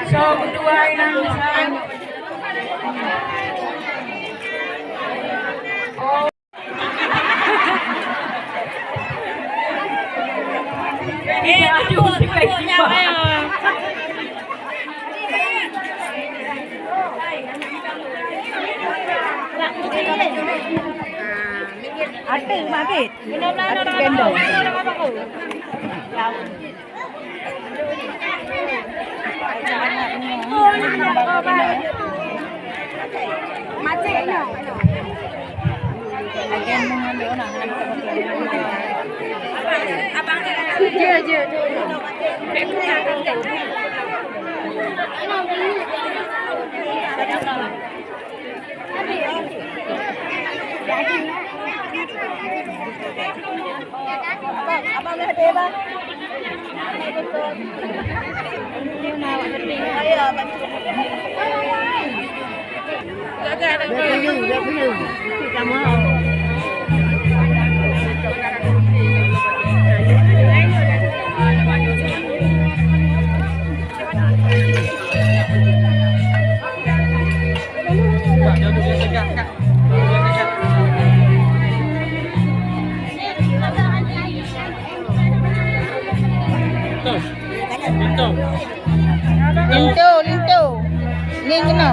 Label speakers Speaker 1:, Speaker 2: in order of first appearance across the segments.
Speaker 1: So, berdua yang oh. Ada bakit? Ada gendong. Abang lihat dia bang. Ayo bantu. Dia pergi. Sama. Lintu. Ni kena.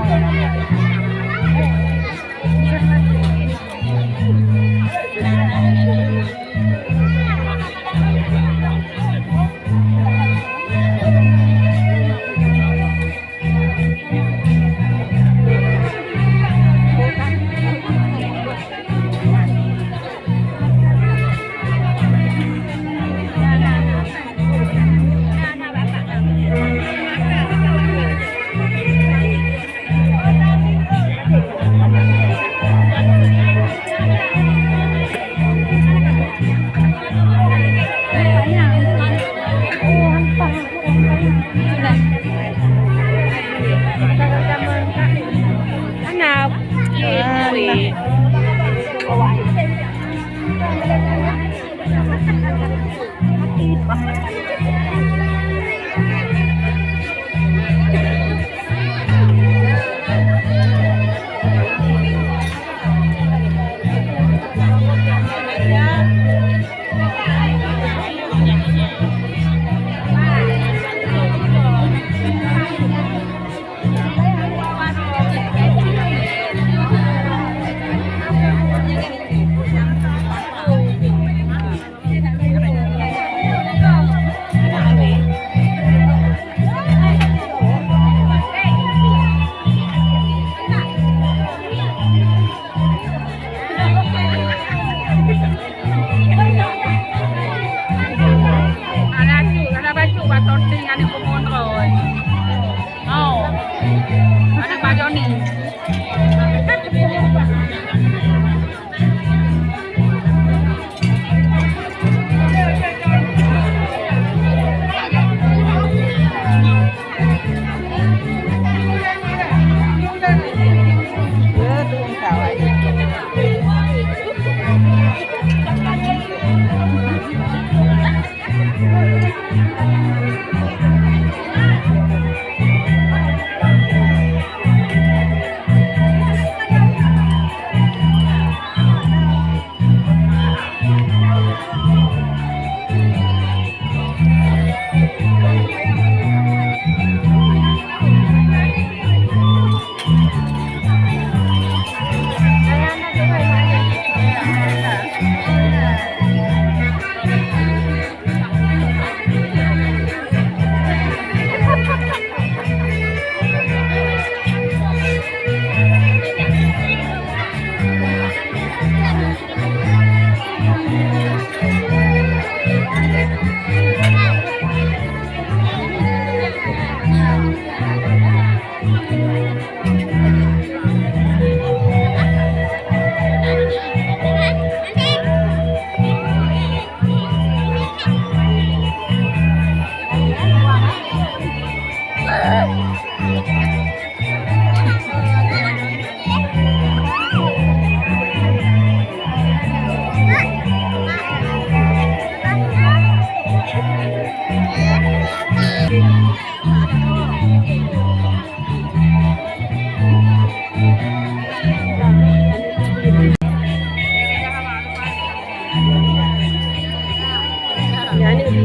Speaker 1: Yani udah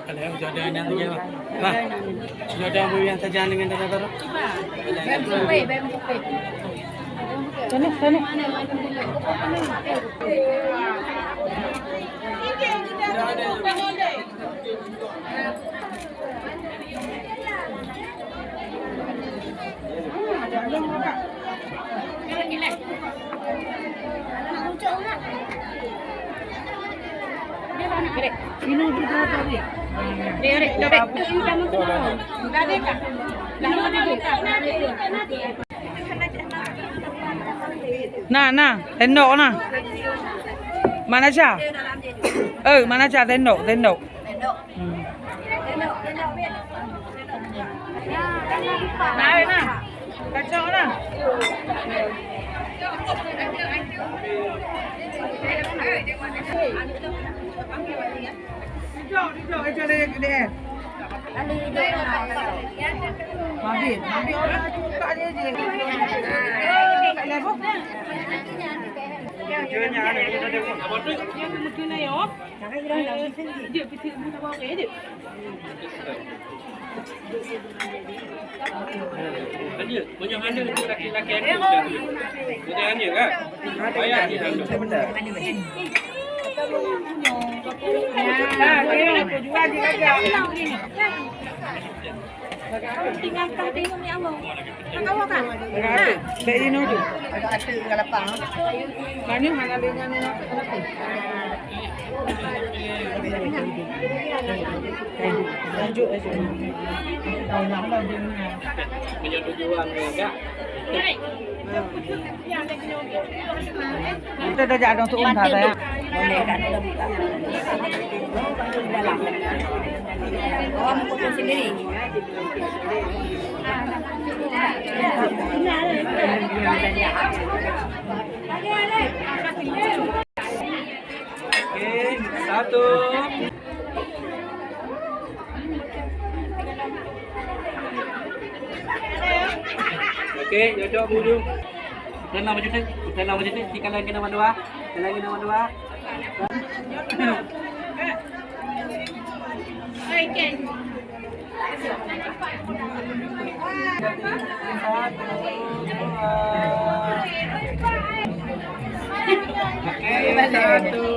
Speaker 2: Kalau jodoh yang terjadi, jodoh yang terjadi dengan terjadi. Sana. Nah, tendok nah. Mana cha? Mana cha tendok. Nah. Kacau nah. Duduk dia. Mabit orang buka dia je. Kat level. Jualnya ada kita ada. Apa tu? Yang mungkin ya. Jangan hilang dalam sini. Dia piti muda bawa ke dia. Ada, punya mana tu laki-laki ada. Ada hanya kan? Bayar dia benda. Aku jual di kajak. Tinggal tengok ni awak. Nak awak kan? Baik ini tu. Ada kalapang. Mana mana dengan ni? Lanjut aja. Tahu nak dah dia ni. Punya tujuan enggak? Kita dah jadi untuk umpah saya. Boleh kan? Orang potong sendiri. Okey, satu. Okey, jodoh bulu. Kena baju ni, tikan lagi nama dua. Okey. Okey, satu.